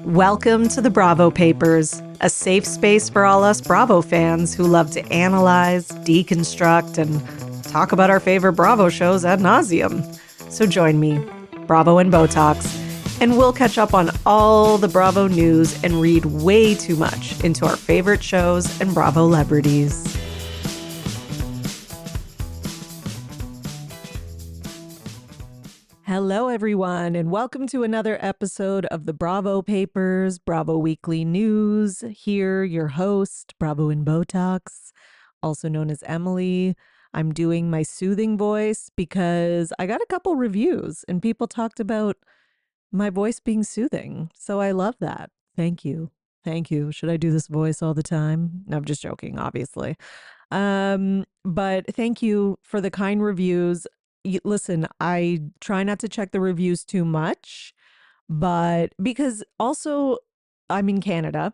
Welcome to the Bravo Papers, a safe space for all us Bravo fans who love to analyze, deconstruct, and talk about our favorite Bravo shows ad nauseum. So join me, Bravo and Botox, and we'll catch up on all the Bravo news and read way too much into our favorite shows and Bravo celebrities. Hello, everyone, and welcome to another episode of the Bravo Papers, Bravo Weekly News. Here, your host, Bravo and Botox, also known as Emily. I'm doing my soothing voice because I got a couple reviews and people talked about my voice being soothing. So I love that. Thank you. Thank you. Should I do this voice all the time? No, I'm just joking, obviously. But thank you for the kind reviews. Listen, I try not to check the reviews too much, but because also I'm in Canada,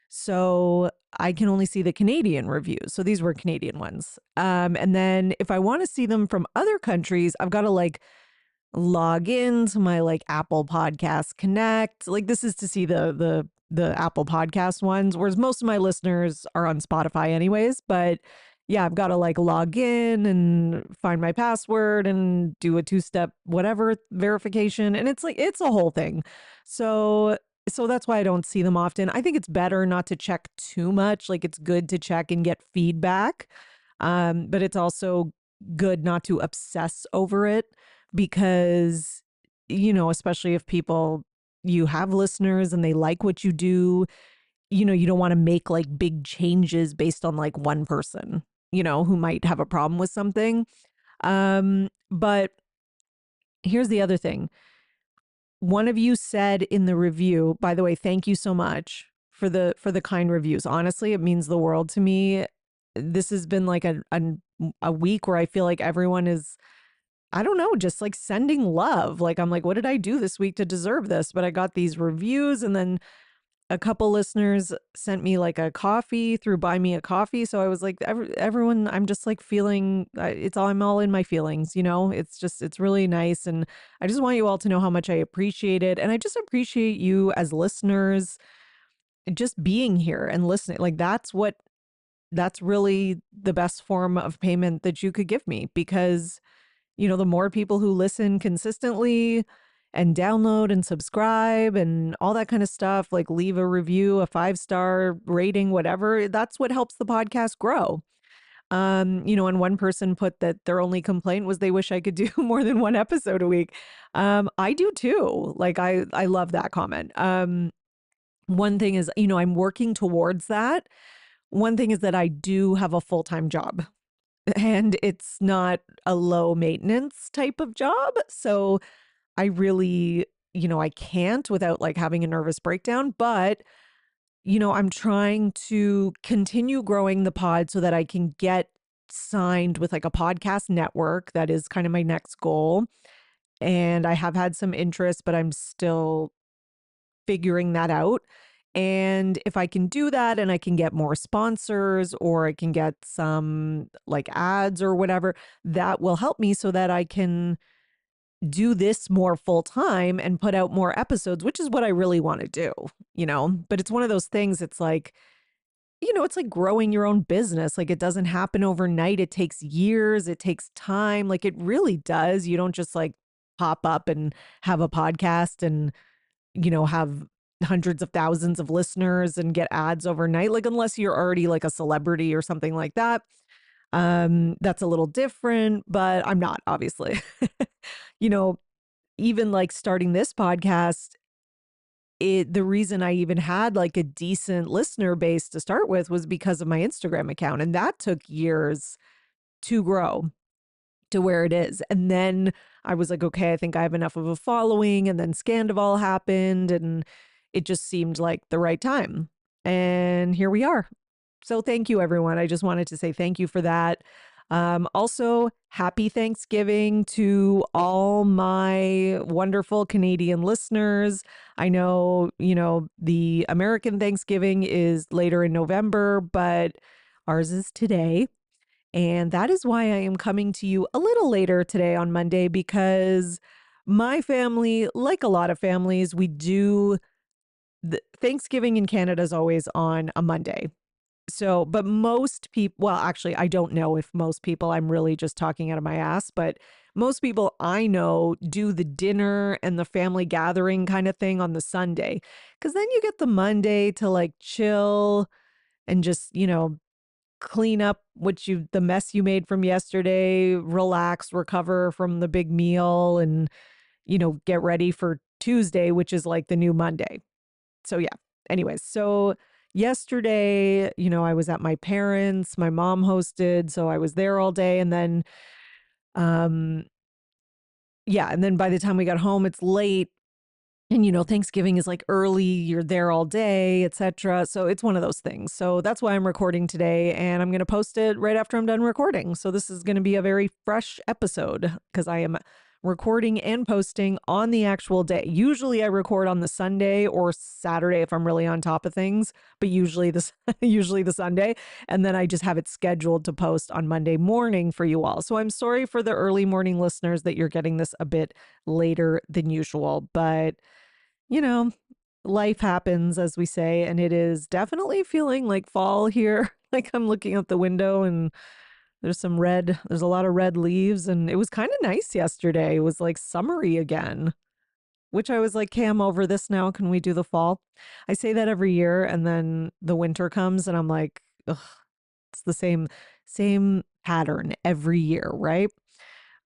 so I can only see the Canadian reviews. So these were Canadian ones. And then if I want to see them from other countries, I've got to log into my Apple Podcast Connect. This is to see the Apple Podcast ones, whereas most of my listeners are on Spotify anyways, but yeah, I've got to log in and find my password and do a two-step whatever verification. And it's a whole thing. So that's why I don't see them often. I think it's better not to check too much. It's good to check and get feedback. But it's also good not to obsess over it because, especially if you have listeners and they like what you do, you don't want to make big changes based on one person, who might have a problem with something. But here's the other thing. One of you said in the review, by the way, thank you so much for the kind reviews. Honestly, it means the world to me. This has been a week where I feel like everyone is, I don't know, just sending love. I'm what did I do this week to deserve this? But I got these reviews, and then a couple listeners sent me a coffee through Buy Me a Coffee. So I was everyone, I'm just feeling, I'm all in my feelings, it's really nice. And I just want you all to know how much I appreciate it. And I just appreciate you as listeners, just being here and listening. That's really the best form of payment that you could give me, because, the more people who listen consistently and download and subscribe and all that kind of stuff, leave a review, a 5-star rating, whatever, that's what helps the podcast grow. And one person put that their only complaint was they wish I could do more than one episode a week. I do too. I love that comment. One thing is, I'm working towards that. One thing is that I do have a full-time job, and it's not a low maintenance type of job. So I really, I can't without having a nervous breakdown, but, I'm trying to continue growing the pod so that I can get signed with a podcast network. That is kind of my next goal. And I have had some interest, but I'm still figuring that out. And if I can do that and I can get more sponsors, or I can get some ads or whatever, that will help me so that I can do this more full time and put out more episodes, which is what I really want to do, but it's one of those things. It's it's like growing your own business. It doesn't happen overnight. It takes years. It takes time. It really does. You don't just pop up and have a podcast and, have hundreds of thousands of listeners and get ads overnight. Unless you're already a celebrity or something like that. That's a little different, but I'm not, obviously. Even starting this podcast, the reason I even had a decent listener base to start with was because of my Instagram account. And that took years to grow to where it is. And then I was okay, I think I have enough of a following. And then Scandival happened, and it just seemed like the right time. And here we are. So thank you, everyone. I just wanted to say thank you for that. Also, happy Thanksgiving to all my wonderful Canadian listeners. I know, the American Thanksgiving is later in November, but ours is today. And that is why I am coming to you a little later today on Monday, because my family, like a lot of families, we do Thanksgiving in Canada is always on a Monday. So, but most people, well, actually, I don't know if most people, I'm really just talking out of my ass, but most people I know do the dinner and the family gathering kind of thing on the Sunday. Cause then you get the Monday to like chill and just, clean up the mess you made from yesterday, relax, recover from the big meal, and, get ready for Tuesday, which is like the new Monday. So yeah. Anyways, so yesterday, I was at my parents', my mom hosted, so I was there all day. And then, um, yeah. And then by the time we got home, it's late. And, Thanksgiving is like early, you're there all day, etc. So it's one of those things. So that's why I'm recording today, and I'm going to post it right after I'm done recording. So this is going to be a very fresh episode because I am recording and posting on the actual day. Usually I record on the Sunday or Saturday if I'm really on top of things, but usually the Sunday, and then I just have it scheduled to post on Monday morning for you all. So I'm sorry for the early morning listeners that you're getting this a bit later than usual, but life happens, as we say, and it is definitely feeling like fall here. Like I'm looking out the window and there's a lot of red leaves, and it was kind of nice yesterday. It was like summery again, which I was like, okay, I'm over this now. Can we do the fall? I say that every year, and then the winter comes and I'm like, ugh, it's the same pattern every year, right?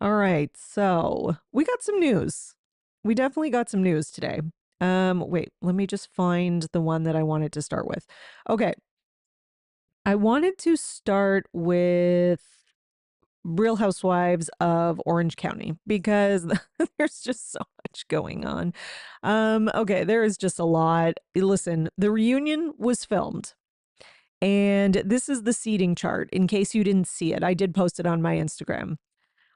All right. So we got some news. We definitely got some news today. Wait, let me just find the one that I wanted to start with. Okay. I wanted to start with Real Housewives of Orange County because there's just so much going on. Okay, there is just a lot. Listen, the reunion was filmed. And this is the seating chart in case you didn't see it. I did post it on my Instagram.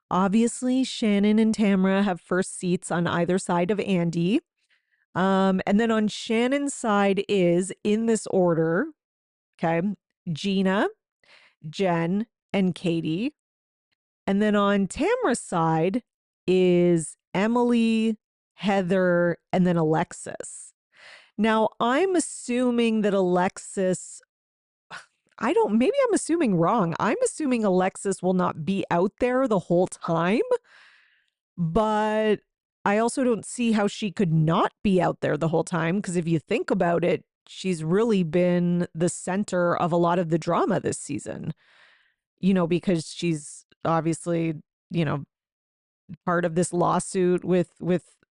Obviously, Shannon and Tamra have first seats on either side of Andy. And then on Shannon's side is, in this order, okay, Gina, Jen, and Katie. And then on Tamra's side is Emily, Heather, and then Alexis. Now, I'm assuming that maybe I'm assuming wrong. I'm assuming Alexis will not be out there the whole time, but I also don't see how she could not be out there the whole time, because if you think about it, she's really been the center of a lot of the drama this season, because she's obviously, part of this lawsuit with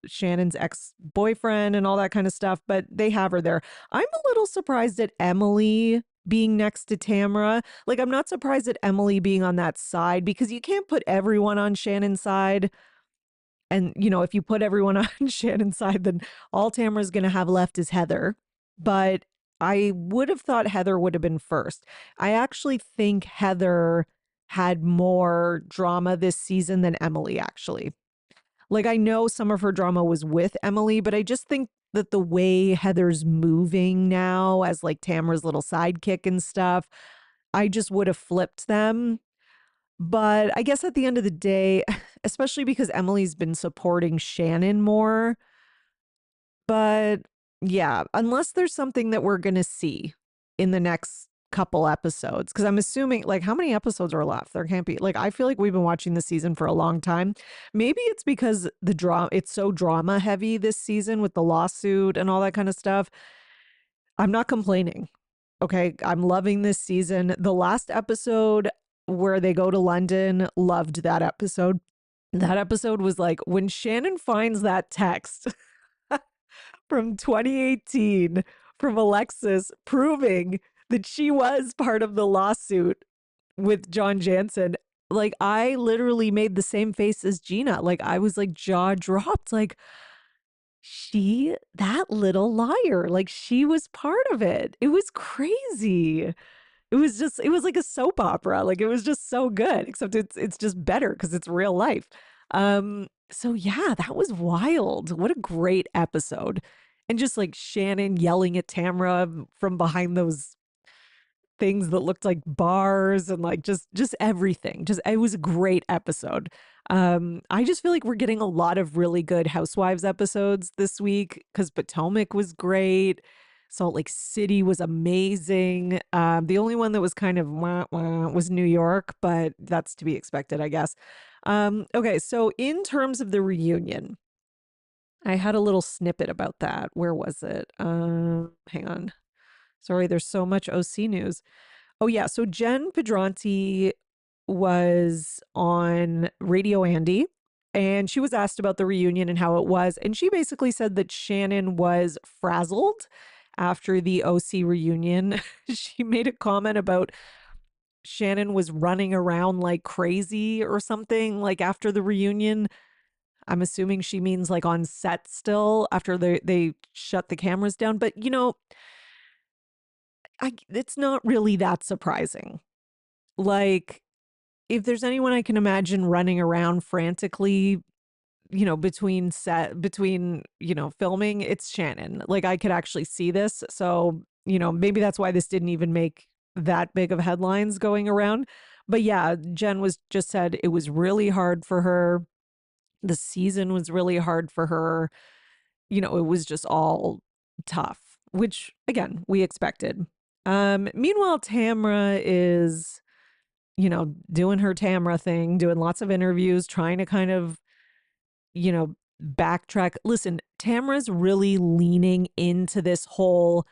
Shannon's ex-boyfriend and all that kind of stuff, but they have her there. I'm a little surprised at Emily being next to Tamra. Like, I'm not surprised at Emily being on that side because you can't put everyone on Shannon's side. And, if you put everyone on Shannon's side, then all Tamra's going to have left is Heather. But I would have thought Heather would have been first. I actually think Heather had more drama this season than Emily, actually. Like, I know some of her drama was with Emily, but I just think that the way Heather's moving now as like Tamra's little sidekick and stuff, I just would have flipped them. But I guess at the end of the day, especially because Emily's been supporting Shannon more, but yeah, unless there's something that we're going to see in the next couple episodes, because I'm assuming, like, how many episodes are left? There can't be, like, I feel like we've been watching the season for a long time. Maybe it's because it's so drama heavy this season with the lawsuit and all that kind of stuff. I'm not complaining. Okay, I'm loving this season. The last episode where they go to London, loved that episode. That episode was like when Shannon finds that text from 2018 from Alexis proving that she was part of the lawsuit with John Jansen. Like, I literally made the same face as Gina. Like, I was like jaw dropped. Like, that little liar, like she was part of it. It was crazy. It was like a soap opera. Like, it was just so good, except it's just better because it's real life. So yeah, that was wild. What a great episode. And just like Shannon yelling at Tamra from behind those things that looked like bars, and like just everything. It was a great episode. I just feel like we're getting a lot of really good Housewives episodes this week because Potomac was great. Salt Lake City was amazing. The only one that was kind of wah, wah was New York, but that's to be expected, I guess. Okay, so in terms of the reunion, I had a little snippet about that. Where was it? Hang on. Sorry, there's so much OC news. Oh, yeah. So Jen Pedronti was on Radio Andy and she was asked about the reunion and how it was. And she basically said that Shannon was frazzled after the OC reunion. She made a comment about Shannon was running around like crazy or something like after the reunion. I'm assuming she means like on set still after they shut the cameras down. But, it's not really that surprising. Like, if there's anyone I can imagine running around frantically, between filming, it's Shannon. Like, I could actually see this. So, maybe that's why this didn't even make that big of headlines going around. But yeah, Jen was just said it was really hard for her. The season was really hard for her. It was just all tough, which again, we expected. Meanwhile, Tamra is, doing her Tamra thing, doing lots of interviews, trying to kind of, backtrack. Listen, Tamra's really leaning into this whole,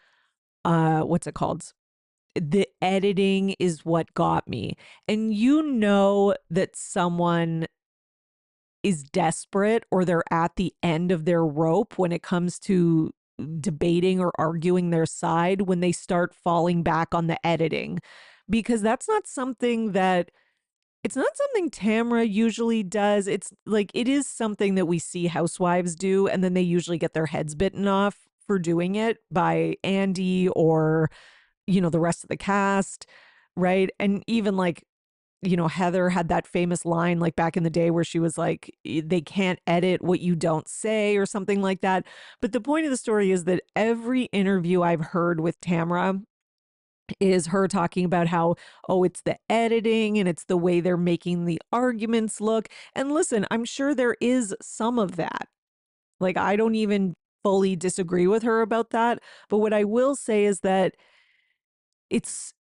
what's it called? The editing is what got me. And that someone is desperate or they're at the end of their rope when it comes to debating or arguing their side when they start falling back on the editing, because it's not something Tamra usually does. It's like it is something that we see housewives do, and then they usually get their heads bitten off for doing it by Andy or the rest of the cast, right? And even like Heather had that famous line like back in the day where she was like, they can't edit what you don't say or something like that. But the point of the story is that every interview I've heard with Tamra is her talking about how, oh, it's the editing and it's the way they're making the arguments look. And listen, I'm sure there is some of that. Like, I don't even fully disagree with her about that. But what I will say is that it's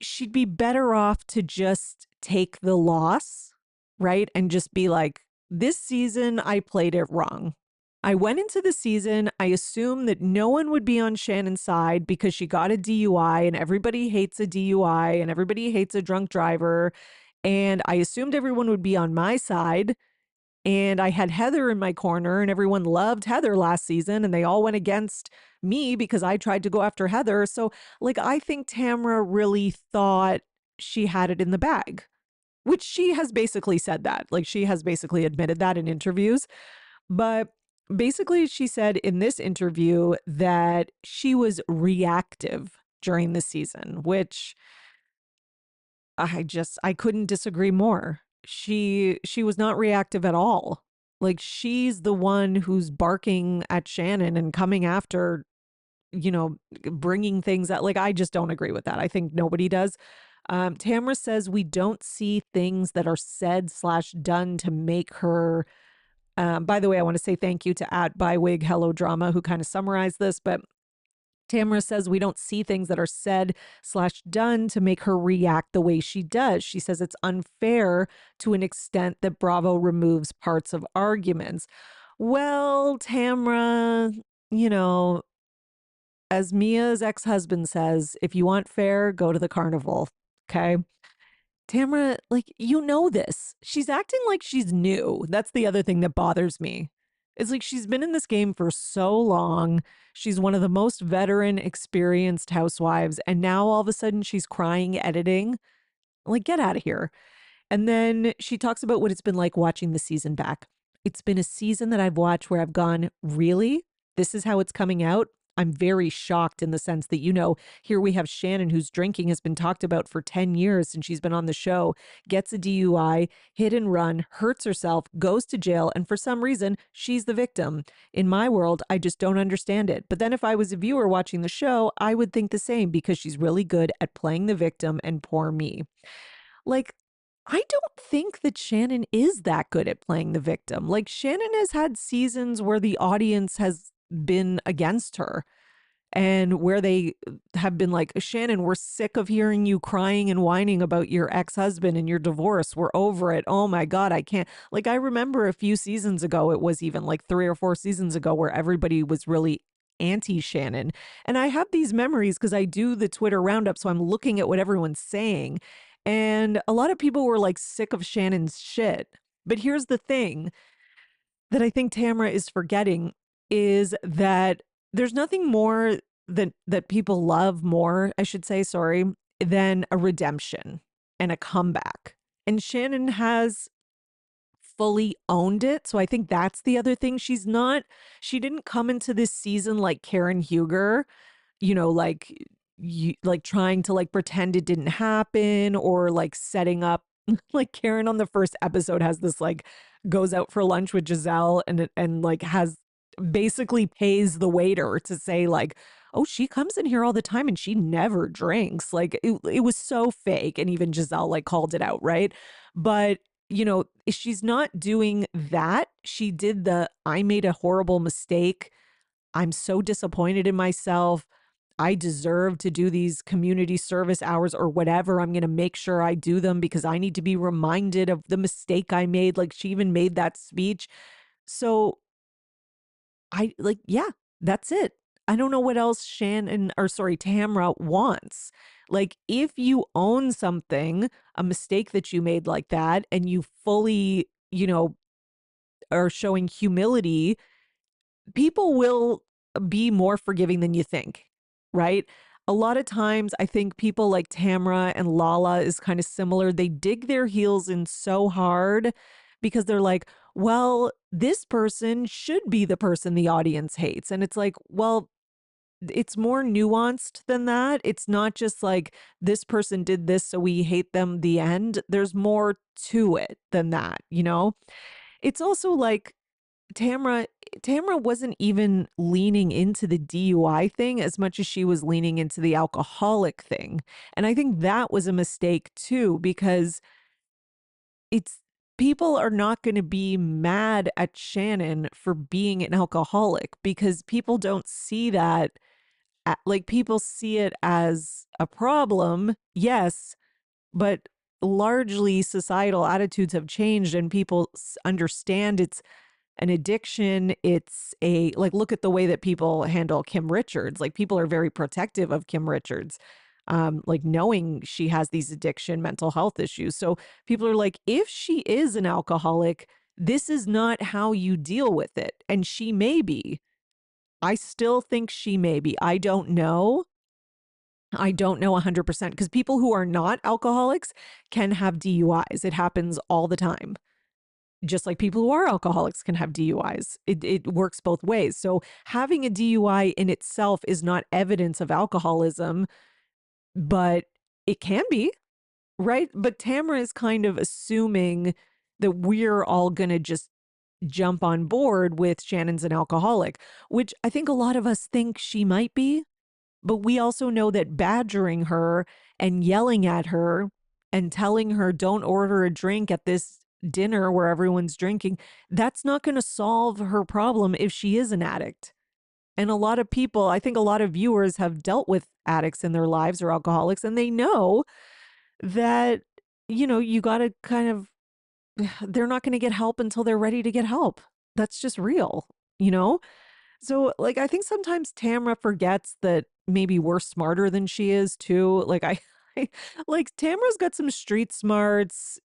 she'd be better off to just take the loss, right? And just be like, this season I played it wrong. I went into the season, I assumed that no one would be on Shannon's side because she got a DUI and everybody hates a DUI and everybody hates a drunk driver. And I assumed everyone would be on my side. And I had Heather in my corner and everyone loved Heather last season and they all went against me because I tried to go after Heather. So, like, I think Tamra really thought she had it in the bag, which she has basically said that. Like, she has basically admitted that in interviews. But basically, she said in this interview that she was reactive during the season, which I couldn't disagree more. She was not reactive at all. Like, she's the one who's barking at Shannon and coming after, bringing things out. Like, I just don't agree with that. I think nobody does. Tamra says we don't see things that are said / done to make her. By the way, I want to say thank you to @bywig Hello Drama who kind of summarized this, but Tamra says we don't see things that are said / done to make her react the way she does. She says it's unfair to an extent that Bravo removes parts of arguments. Well, Tamra, as Mia's ex-husband says, if you want fair, go to the carnival. Okay. Tamra, like, this. She's acting like she's new. That's the other thing that bothers me. It's like she's been in this game for so long. She's one of the most veteran, experienced housewives. And now all of a sudden she's crying editing. Like, get out of here. And then she talks about what it's been like watching the season back. It's been a season that I've watched where I've gone, really? This is how it's coming out? I'm very shocked in the sense that, here we have Shannon, whose drinking has been talked about for 10 years since she's been on the show, gets a DUI, hit and run, hurts herself, goes to jail, and for some reason, she's the victim. In my world, I just don't understand it. But then if I was a viewer watching the show, I would think the same because she's really good at playing the victim and poor me. Like, I don't think that Shannon is that good at playing the victim. Like, Shannon has had seasons where the audience has been against her. and where they have been like, Shannon, we're sick of hearing you crying and whining about your ex-husband and your divorce. We're over it. Oh my God, I can't. Like, I remember a few seasons ago, it was even like 3 or 4 seasons ago, where everybody was really anti Shannon. And I have these memories because I do the Twitter roundup. So I'm looking at what everyone's saying. And a lot of people were like sick of Shannon's shit. But here's the thing that I think Tamra is forgetting is that there's nothing more that people love more, I should say, sorry, than a redemption and a comeback. And Shannon has fully owned it. So I think that's the other thing. She didn't come into this season like Karen Huger, like like trying to like pretend it didn't happen, or like setting up like Karen on the first episode has this like goes out for lunch with Giselle and like has basically pays the waiter to say like, oh, she comes in here all the time and she never drinks. Like it was so fake. And even Giselle like called it out, right? But she's not doing that. She did I made a horrible mistake. I'm so disappointed in myself. I deserve to do these community service hours or whatever. I'm going to make sure I do them because I need to be reminded of the mistake I made. Like she even made that speech. So yeah, that's it. I don't know what else Tamra wants. Like if you own something, a mistake that you made like that, and you fully, are showing humility, people will be more forgiving than you think, right? A lot of times, I think people like Tamra and Lala is kind of similar. They dig their heels in so hard because they're like, well, this person should be the person the audience hates. And it's like, well, it's more nuanced than that. It's not just like this person did this, so we hate them, the end. There's more to it than that, It's also like Tamra Tamra wasn't even leaning into the DUI thing as much as she was leaning into the alcoholic thing. And I think that was a mistake too, because it's people are not going to be mad at Shannon for being an alcoholic because people don't see that like people see it as a problem. Yes, but largely societal attitudes have changed and people understand it's an addiction. It's like, look at the way that people handle Kim Richards. Like people are very protective of Kim Richards, like knowing she has these mental health issues. So people are like, if she is an alcoholic, this is not how you deal with it. And she may be. I still think she may be. I don't know. I don't know 100% because people who are not alcoholics can have DUIs. It happens all the time. Just like people who are alcoholics can have DUIs. It works both ways. So having a DUI in itself is not evidence of alcoholism, but it can be, right? But Tamara is kind of assuming that we're all going to just jump on board with Shannon's an alcoholic, which I think a lot of us think she might be. But we also know that badgering her and yelling at her and telling her don't order a drink at this dinner where everyone's drinking, that's not going to solve her problem if she is an addict. And a lot of people, I think a lot of viewers have dealt with addicts in their lives or alcoholics, and they know that, you got to kind of, they're not going to get help until they're ready to get help. That's just real, So, like, I think sometimes Tamra forgets that maybe we're smarter than she is too. Like, like Tamra's got some street smarts,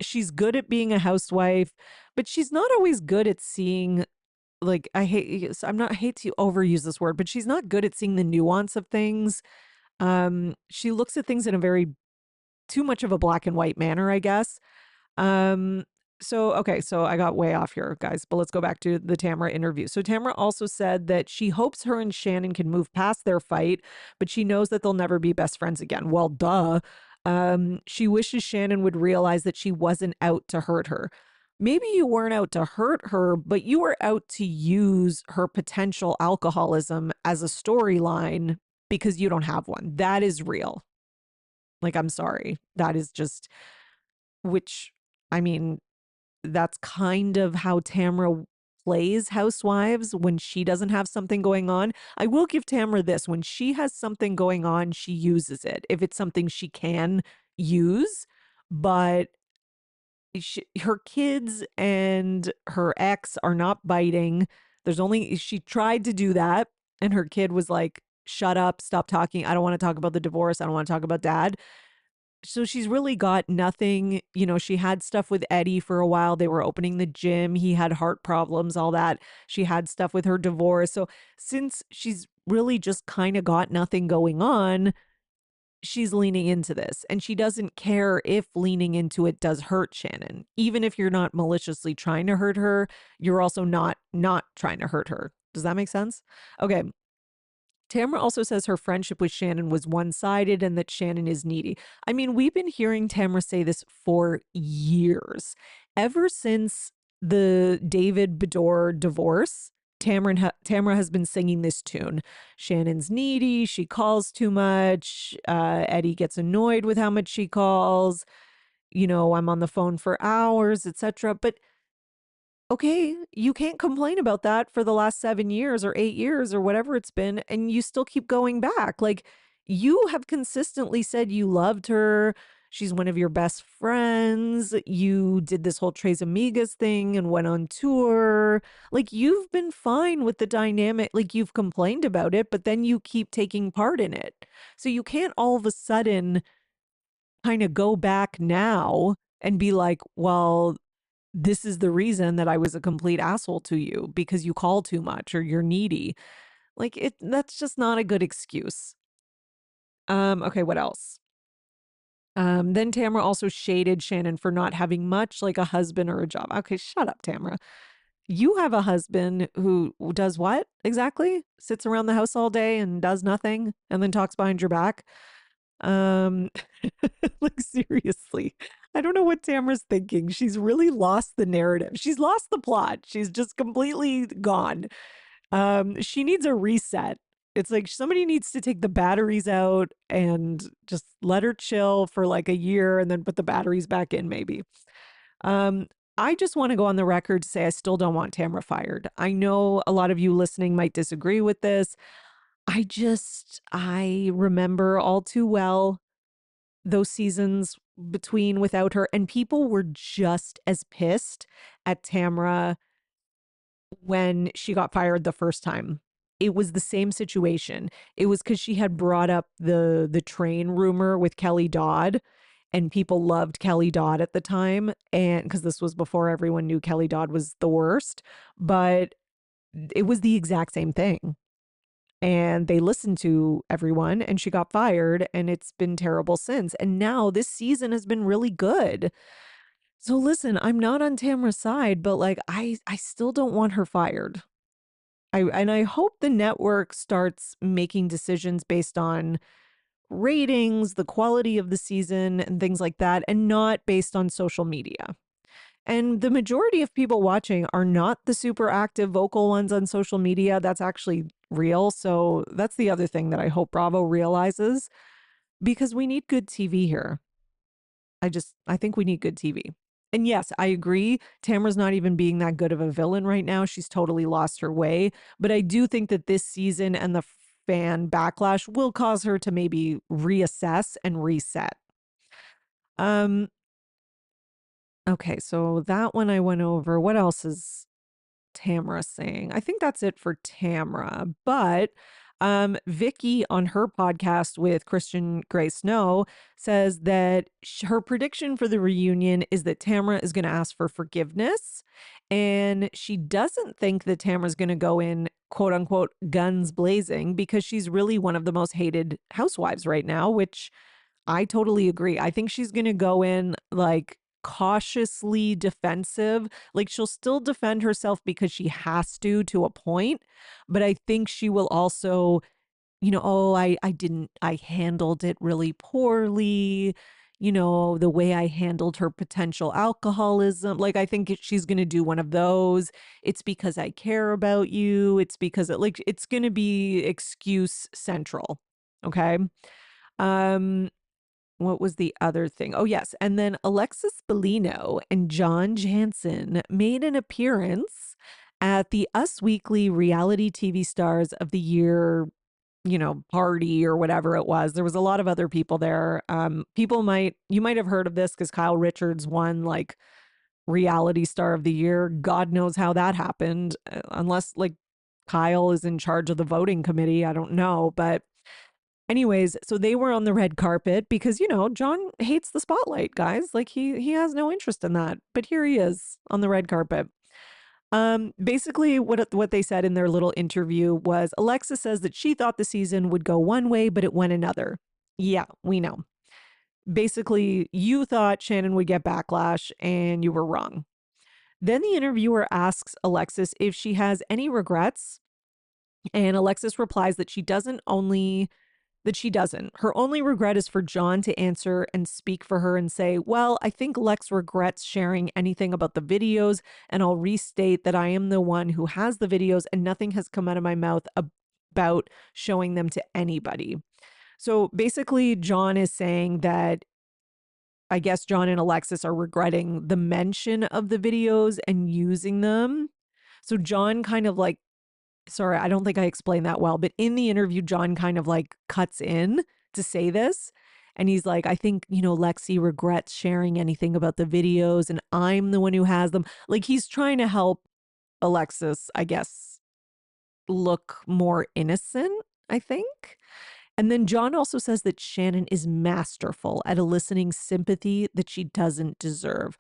she's good at being a housewife, but she's not always good at seeing, like, I hate to overuse this word, but she's not good at seeing the nuance of things. She looks at things in a very too much of a black and white manner, I guess. Um, so I got way off here, guys, but let's go back to the Tamara interview. So Tamara also said that she hopes her and Shannon can move past their fight, but she knows that they'll never be best friends again. Well, duh. She wishes Shannon would realize that she wasn't out to hurt her. Maybe you weren't out to hurt her, but you were out to use her potential alcoholism as a storyline because you don't have one. That is real. Like, I'm sorry. That is just, which, I mean, that's kind of how Tamra plays housewives when she doesn't have something going on. I will give Tamara this. When she has something going on, she uses it if it's something she can use. But her kids and her ex are not biting. She tried to do that, and her kid was like, shut up, stop talking. I don't want to talk about the divorce. I don't want to talk about dad. So she's really got nothing. She had stuff with Eddie for a while. They were opening the gym. He had heart problems, all that. She had stuff with her divorce. So since she's really just kind of got nothing going on, she's leaning into this, and she doesn't care if leaning into it does hurt Shannon. Even if you're not maliciously trying to hurt her, you're also not trying to hurt her. Does that make sense? Okay. Tamara also says her friendship with Shannon was one-sided and that Shannon is needy. I mean, we've been hearing Tamara say this for years. Ever since the David Bedore divorce, Tamara has been singing this tune. Shannon's needy. She calls too much. Eddie gets annoyed with how much she calls. I'm on the phone for hours, etc. But okay, you can't complain about that for the last 7 years or 8 years or whatever it's been, and you still keep going back. Like, you have consistently said you loved her. She's one of your best friends. You did this whole Tres Amigas thing and went on tour. Like, you've been fine with the dynamic. Like, you've complained about it, but then you keep taking part in it. So you can't all of a sudden kind of go back now and be like, well, this is the reason that I was a complete asshole to you because you call too much or you're needy. Like, that's just not a good excuse. Okay, what else? Then Tamara also shaded Shannon for not having much, like a husband or a job. Okay, shut up, Tamara. You have a husband who does what exactly? Sits around the house all day and does nothing and then talks behind your back. Um, like, seriously, I don't know what Tamara's thinking. She's really lost the narrative. She's lost the plot. She's just completely gone. She needs a reset. It's like somebody needs to take the batteries out and just let her chill for like a year and then put the batteries back in, maybe. Um, I just want to go on the record to say I still don't want Tamara fired. I know a lot of you listening might disagree with this. I remember all too well those seasons between without her, and people were just as pissed at Tamara when she got fired the first time. It was the same situation. It was because she had brought up the train rumor with Kelly Dodd, and people loved Kelly Dodd at the time, and because this was before everyone knew Kelly Dodd was the worst, but it was the exact same thing. And they listened to everyone, and she got fired, and it's been terrible since. And now this season has been really good. So listen, I'm not on Tamara's side, but like I still don't want her fired. I hope the network starts making decisions based on ratings, the quality of the season, and things like that, and not based on social media. And the majority of people watching are not the super active vocal ones on social media. That's actually real. So that's the other thing that I hope Bravo realizes, because we need good TV here. I think we need good TV. And yes, I agree. Tamara's not even being that good of a villain right now. She's totally lost her way. But I do think that this season and the fan backlash will cause her to maybe reassess and reset. Okay, so that one I went over. What else is Tamara saying? I think that's it for Tamara. But Vicky on her podcast with Christian Grey Snow says that her prediction for the reunion is that Tamara is going to ask for forgiveness, and she doesn't think that Tamara's going to go in quote unquote guns blazing because she's really one of the most hated housewives right now, which I totally agree. I think she's going to go in like cautiously defensive. Like, she'll still defend herself because she has to a point, but I think she will also, oh, I handled it really poorly. The way I handled her potential alcoholism. Like, I think she's going to do one of those. It's because I care about you. It's because it's going to be excuse central. Okay. What was the other thing? Oh, yes. And then Alexis Bellino and John Jansen made an appearance at the Us Weekly Reality TV Stars of the Year, party or whatever it was. There was a lot of other people there. You might have heard of this because Kyle Richards won like Reality Star of the Year. God knows how that happened, unless like Kyle is in charge of the voting committee. I don't know. But anyways, so they were on the red carpet because, John hates the spotlight, guys. Like he has no interest in that. But here he is on the red carpet. Basically what they said in their little interview was Alexa says that she thought the season would go one way, but it went another. Yeah, we know. Basically, you thought Shannon would get backlash and you were wrong. Then the interviewer asks Alexis if she has any regrets, and Alexis replies that she doesn't. Her only regret is for John to answer and speak for her and say, well, I think Lex regrets sharing anything about the videos, and I'll restate that I am the one who has the videos and nothing has come out of my mouth about showing them to anybody. So basically, John is saying that I guess John and Alexis are regretting the mention of the videos and using them. So John kind of like, sorry, I don't think I explained that well, but in the interview, John kind of like cuts in to say this. And he's like, I think, Lexi regrets sharing anything about the videos and I'm the one who has them. Like he's trying to help Alexis, I guess, look more innocent, I think. And then John also says that Shannon is masterful at eliciting sympathy that she doesn't deserve.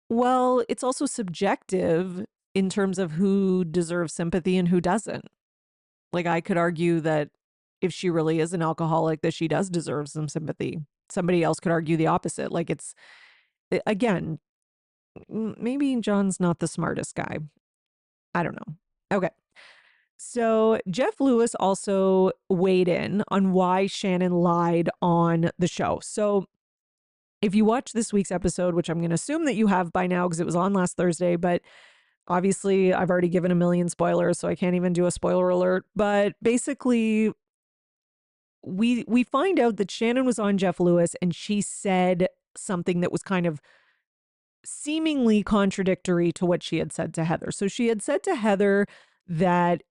Well, it's also subjective in terms of who deserves sympathy and who doesn't. Like I could argue that if she really is an alcoholic, that she does deserve some sympathy. Somebody else could argue the opposite. Like it's, again, maybe John's not the smartest guy. I don't know. Okay. So Jeff Lewis also weighed in on why Shannon lied on the show. So if you watch this week's episode, which I'm going to assume that you have by now because it was on last Thursday, but obviously I've already given a million spoilers, so I can't even do a spoiler alert. But basically, we find out that Shannon was on Jeff Lewis and she said something that was kind of seemingly contradictory to what she had said to Heather. So she had said to Heather that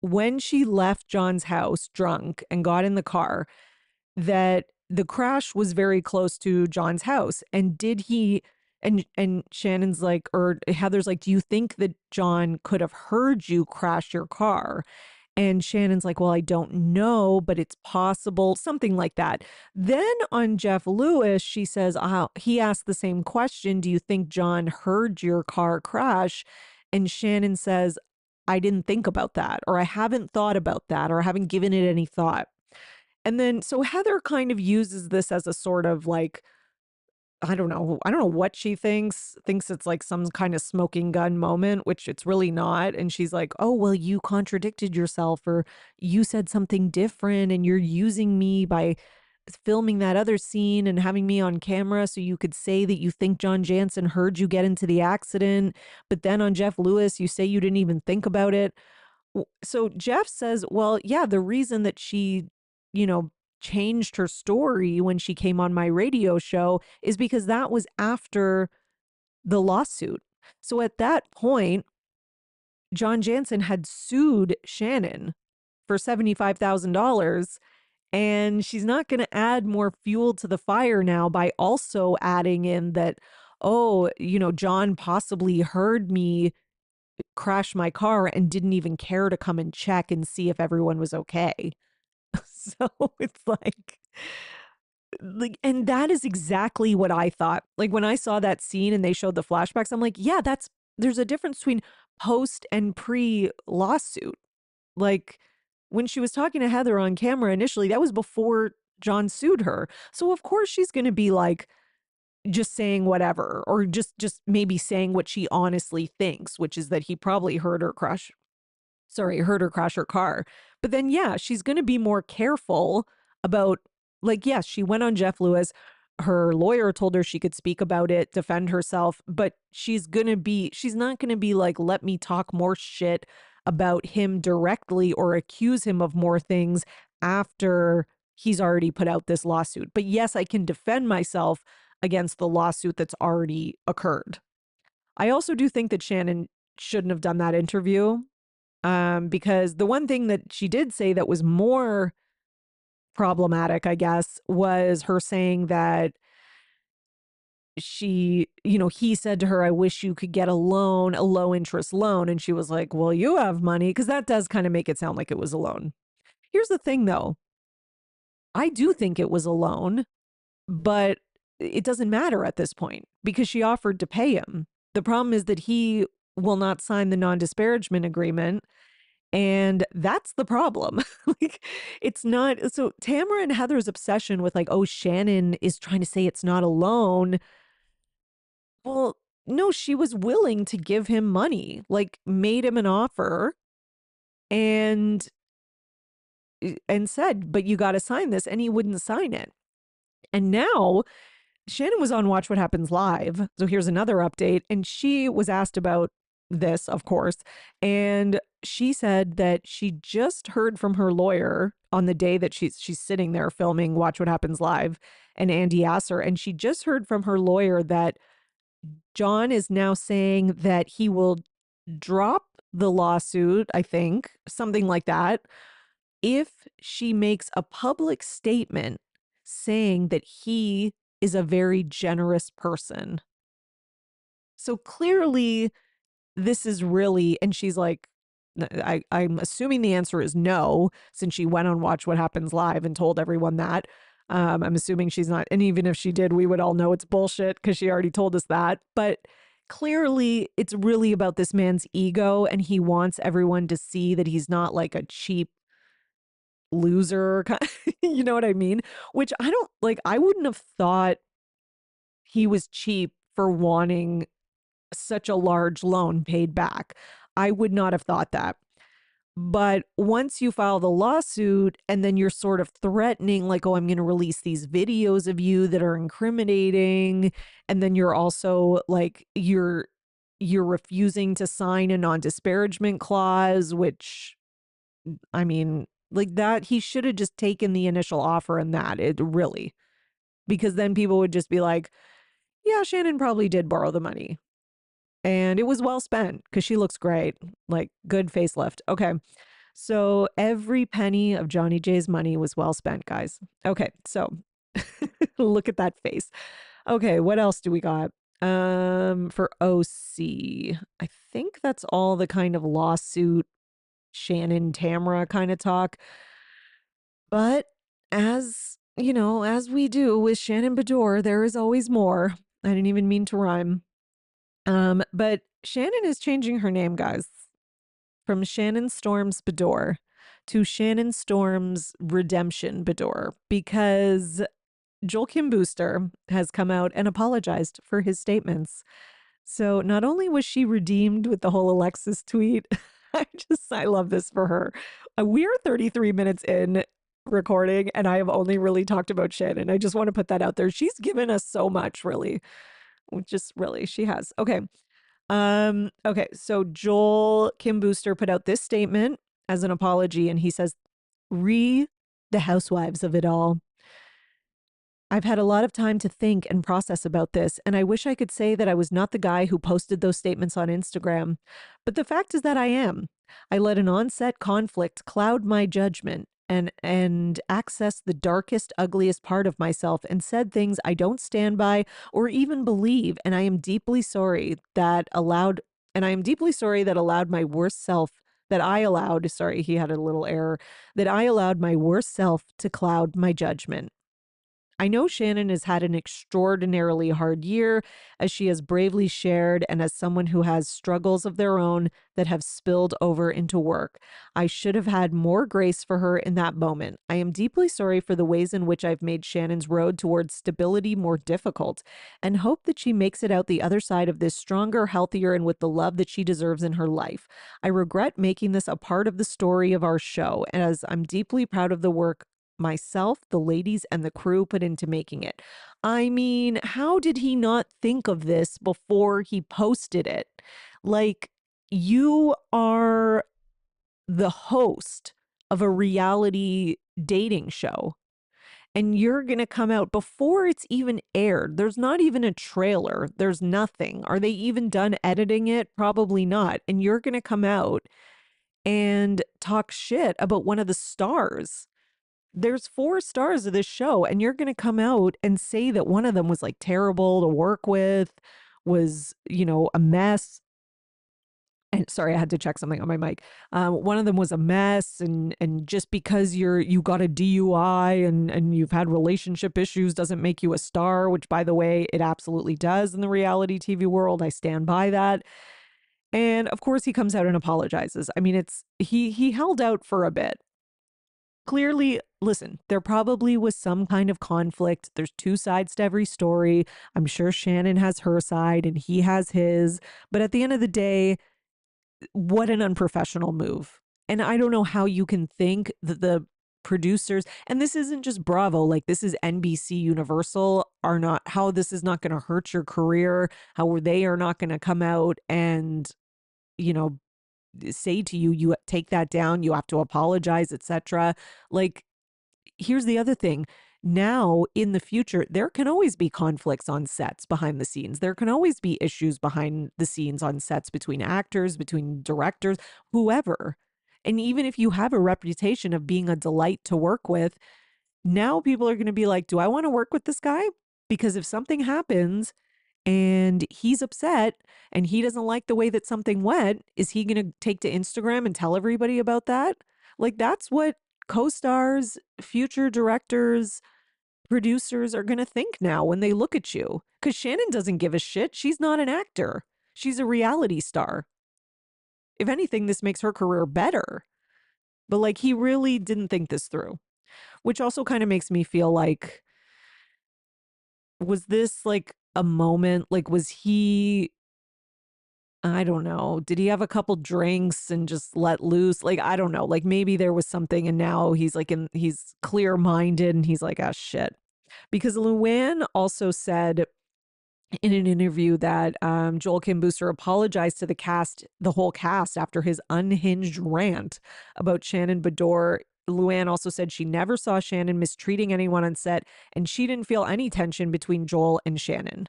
when she left John's house drunk and got in the car, that the crash was very close to John's house. And did he, and Shannon's like, or Heather's like, do you think that John could have heard you crash your car? And Shannon's like, well, I don't know, but it's possible, something like that. Then on Jeff Lewis, she says, he asked the same question. Do you think John heard your car crash? And Shannon says, I didn't think about that, or I haven't thought about that, or I haven't given it any thought. And then, so Heather kind of uses this as a sort of like, I don't know what she thinks it's like some kind of smoking gun moment, which it's really not. And she's like, oh, well, you contradicted yourself, or you said something different, and you're using me by filming that other scene and having me on camera so you could say that you think John Jansen heard you get into the accident. But then on Jeff Lewis, you say you didn't even think about it. So Jeff says, well, yeah, the reason that she, changed her story when she came on my radio show is because that was after the lawsuit. So at that point, John Jansen had sued Shannon for $75,000. And she's not going to add more fuel to the fire now by also adding in that, oh, John possibly heard me crash my car and didn't even care to come and check and see if everyone was okay. So it's like, and that is exactly what I thought. Like when I saw that scene and they showed the flashbacks, I'm like, yeah, there's a difference between post and pre lawsuit. Like when she was talking to Heather on camera initially, that was before John sued her. So of course she's going to be like just saying whatever, or just maybe saying what she honestly thinks, which is that he probably heard her crash her car. But then, yeah, she's going to be more careful about, like, yes, she went on Jeff Lewis. Her lawyer told her she could speak about it, defend herself, but she's not going to be like, let me talk more shit about him directly or accuse him of more things after he's already put out this lawsuit. But yes, I can defend myself against the lawsuit that's already occurred. I also do think that Shannon shouldn't have done that interview. Because the one thing that she did say that was more problematic, I guess, was her saying that he said to her, I wish you could get a loan, a low interest loan. And she was like, well, you have money, because that does kind of make it sound like it was a loan. Here's the thing, though. I do think it was a loan, but it doesn't matter at this point because she offered to pay him. The problem is that he will not sign the non-disparagement agreement. And that's the problem. Like, it's not. So Tamara and Heather's obsession with like, oh, Shannon is trying to say it's not a loan. Well, no, she was willing to give him money, like made him an offer and said, but you got to sign this. And he wouldn't sign it. And now Shannon was on Watch What Happens Live. So here's another update. And she was asked about this, of course. And she said that she just heard from her lawyer on the day that she's sitting there filming Watch What Happens Live, and Andy asked her, and she just heard from her lawyer that John is now saying that he will drop the lawsuit, I think, something like that, if she makes a public statement saying that he is a very generous person. So clearly, this is really, and she's like, I'm assuming the answer is no, since she went on Watch What Happens Live and told everyone that. I'm assuming she's not, and even if she did, we would all know it's bullshit because she already told us that. But clearly, it's really about this man's ego, and he wants everyone to see that he's not like a cheap loser. You know what I mean? Which I don't like. I wouldn't have thought he was cheap for wanting such a large loan paid back. I would not have thought that. But once you file the lawsuit and then you're sort of threatening, like, oh, I'm going to release these videos of you that are incriminating. And then you're also like, you're refusing to sign a non-disparagement clause, which, I mean, like that, he should have just taken the initial offer and that it really, because then people would just be like, yeah, Shannon probably did borrow the money. And it was well spent because she looks great, like good facelift. Okay. So every penny of Johnny J's money was well spent, guys. Okay. So look at that face. Okay. What else do we got? For OC, I think that's all the kind of lawsuit, Shannon, Tamara kind of talk. But as you know, as we do with Shannon Bedore, there is always more. I didn't even mean to rhyme. But Shannon is changing her name, guys, from Shannon Storms Bedore to Shannon Storms Redemption Bedore, because Joel Kim Booster has come out and apologized for his statements. So not only was she redeemed with the whole Alexis tweet, I love this for her. We're 33 minutes in recording, and I have only really talked about Shannon. I just want to put that out there. She's given us so much, really. Just really, she has. Okay. Okay. So Joel Kim Booster put out this statement as an apology, and he says, the housewives of it all. I've had a lot of time to think and process about this, and I wish I could say that I was not the guy who posted those statements on Instagram. But the fact is that I am. I let an onset conflict cloud my judgment and access the darkest, ugliest part of myself and said things I don't stand by or even believe, and I am deeply sorry that allowed my worst self that I allowed, sorry, he had a little error, that I allowed my worst self to cloud my judgment. I know Shannon has had an extraordinarily hard year, as she has bravely shared, and as someone who has struggles of their own that have spilled over into work. I should have had more grace for her in that moment. I am deeply sorry for the ways in which I've made Shannon's road towards stability more difficult, and hope that she makes it out the other side of this stronger, healthier, and with the love that she deserves in her life. I regret making this a part of the story of our show, as I'm deeply proud of the work myself, the ladies, and the crew put into making it. I mean, how did he not think of this before he posted it? Like, you are the host of a reality dating show, and you're going to come out before it's even aired. There's not even a trailer. There's nothing. Are they even done editing it? Probably not. And you're going to come out and talk shit about one of the stars. There's 4 stars of this show, and you're going to come out and say that one of them was like terrible to work with, was, a mess. And sorry, I had to check something on my mic. One of them was a mess, and just because you got a DUI and you've had relationship issues doesn't make you a star, which, by the way, it absolutely does in the reality TV world. I stand by that. And of course, he comes out and apologizes. I mean, he held out for a bit. Clearly, listen, there probably was some kind of conflict. There's 2 sides to every story. I'm sure Shannon has her side and he has his. But at the end of the day, what an unprofessional move. And I don't know how you can think that the producers, and this isn't just Bravo, like this is NBC Universal, are not, how this is not going to hurt your career, how they are not going to come out and, say to you, you take that down, you have to apologize, etc. Like, here's the other thing. Now, in the future, there can always be conflicts on sets behind the scenes. There can always be issues behind the scenes on sets between actors, between directors, whoever. And even if you have a reputation of being a delight to work with, now people are going to be like, do I want to work with this guy? Because if something happens and he's upset and he doesn't like the way that something went, is he going to take to Instagram and tell everybody about that? Like, that's what co-stars, future directors, producers are going to think now when they look at you. Because Shannon doesn't give a shit. She's not an actor. She's a reality star. If anything, this makes her career better. But like, he really didn't think this through, which also kind of makes me feel like, was this like a moment? Like, was he, I don't know, did he have a couple drinks and just let loose? Like, I don't know. Like, maybe there was something and now he's like, he's clear minded and he's like, ah, shit. Because Luann also said in an interview that Joel Kim Booster apologized to the whole cast, after his unhinged rant about Shannon Bedore. Luann also said she never saw Shannon mistreating anyone on set, and she didn't feel any tension between Joel and Shannon.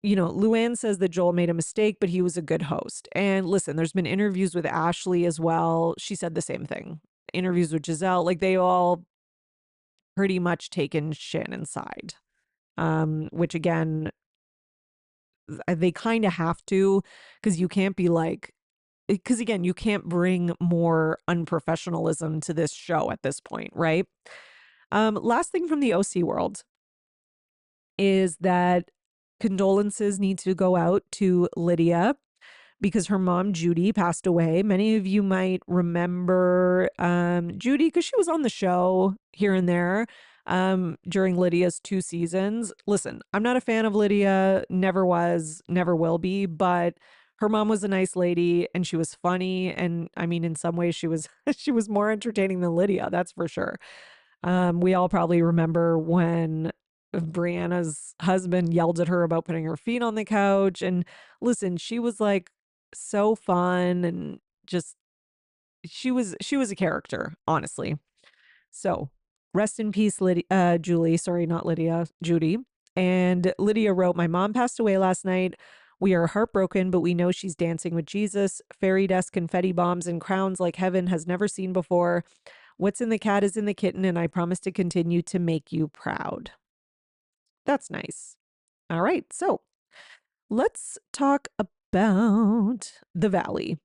Luann says that Joel made a mistake, but he was a good host. And listen, there's been interviews with Ashley as well. She said the same thing. Interviews with Giselle, like they all pretty much taken Shannon's side, which again, they kind of have to, because you can't be like, because again, you can't bring more unprofessionalism to this show at this point, right? Last thing from the OC world is that condolences need to go out to Lydia because her mom, Judy, passed away. Many of you might remember Judy because she was on the show here and there during Lydia's 2 seasons. Listen, I'm not a fan of Lydia, never was, never will be, but her mom was a nice lady and she was funny. And I mean, in some ways she was she was more entertaining than Lydia, that's for sure. We all probably remember when Brianna's husband yelled at her about putting her feet on the couch. And listen, she was like so fun and just she was a character, honestly. So rest in peace, Julie. Sorry, not Lydia, Judy. And Lydia wrote, my mom passed away last night. We are heartbroken, but we know she's dancing with Jesus. Fairy dust, confetti bombs, and crowns like heaven has never seen before. What's in the cat is in the kitten, and I promise to continue to make you proud. That's nice. All right, so let's talk about the Valley,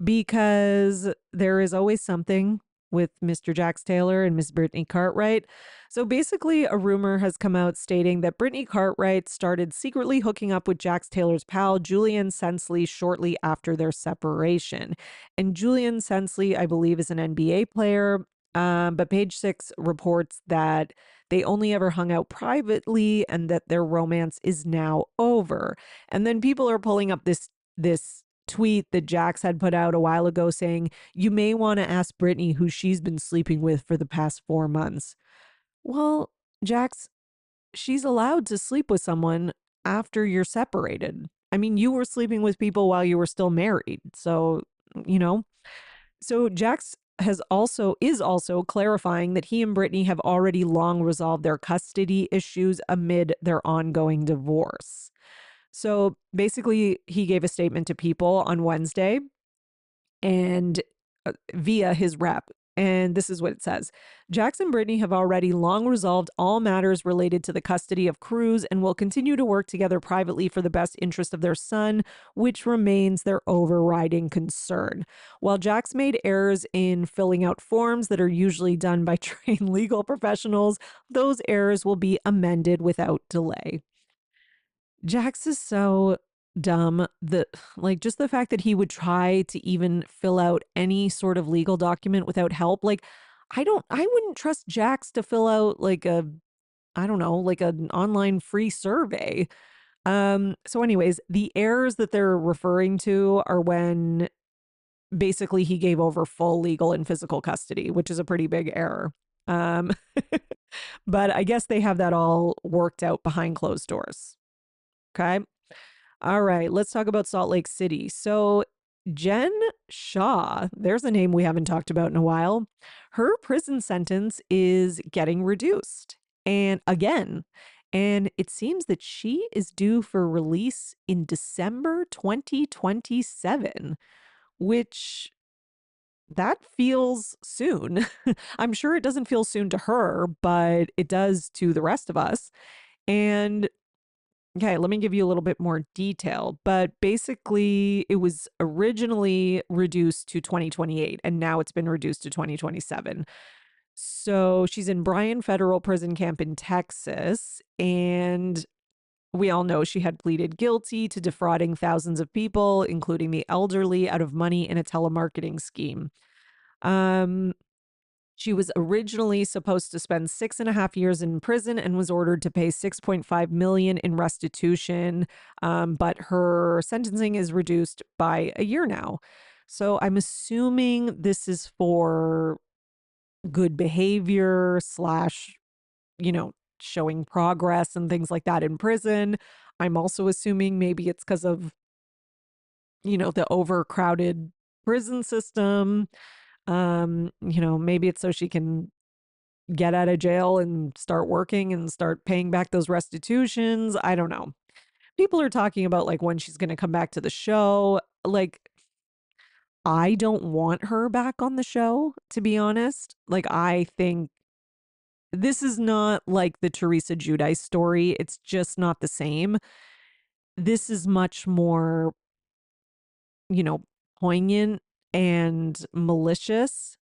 because there is always something with Mr. Jax Taylor and Miss Brittany Cartwright. So basically, a rumor has come out stating that Brittany Cartwright started secretly hooking up with Jax Taylor's pal, Julian Sensley, shortly after their separation. And Julian Sensley, I believe, is an NBA player. But Page Six reports that they only ever hung out privately and that their romance is now over. And then people are pulling up this tweet that Jax had put out a while ago saying, you may want to ask Brittany who she's been sleeping with for the past 4 months. Well, Jax, she's allowed to sleep with someone after you're separated. I mean, you were sleeping with people while you were still married. So, So Jax is also clarifying that he and Brittany have already long resolved their custody issues amid their ongoing divorce. So basically, he gave a statement to People on Wednesday and via his rep. And this is what it says. Jax and Brittany have already long resolved all matters related to the custody of Cruz and will continue to work together privately for the best interest of their son, which remains their overriding concern. While Jax made errors in filling out forms that are usually done by trained legal professionals, those errors will be amended without delay. Jax is so dumb. Just the fact that he would try to even fill out any sort of legal document without help. Like, I wouldn't trust Jax to fill out like I don't know, like an online free survey. So anyways, the errors that they're referring to are when basically he gave over full legal and physical custody, which is a pretty big error. Um, but I guess they have that all worked out behind closed doors. Okay. All right, let's talk about Salt Lake City. So, Jen Shaw, there's a name we haven't talked about in a while. Her prison sentence is getting reduced. And again, and it seems that she is due for release in December 2027, which that feels soon. I'm sure it doesn't feel soon to her, but it does to the rest of us. And okay, let me give you a little bit more detail. But basically, it was originally reduced to 2028, and now it's been reduced to 2027. So she's in Bryan Federal Prison Camp in Texas, and we all know she had pleaded guilty to defrauding thousands of people, including the elderly, out of money in a telemarketing scheme. Um, she was originally supposed to spend 6.5 years in prison and was ordered to pay 6.5 million in restitution. But her sentencing is reduced by a year now. So I'm assuming this is for good behavior slash, showing progress and things like that in prison. I'm also assuming maybe it's because of, the overcrowded prison system. Maybe it's so she can get out of jail and start working and start paying back those restitutions. I don't know. People are talking about like when she's going to come back to the show. Like, I don't want her back on the show, to be honest. Like, I think this is not like the Teresa Giudice story. It's just not the same. This is much more, poignant and malicious.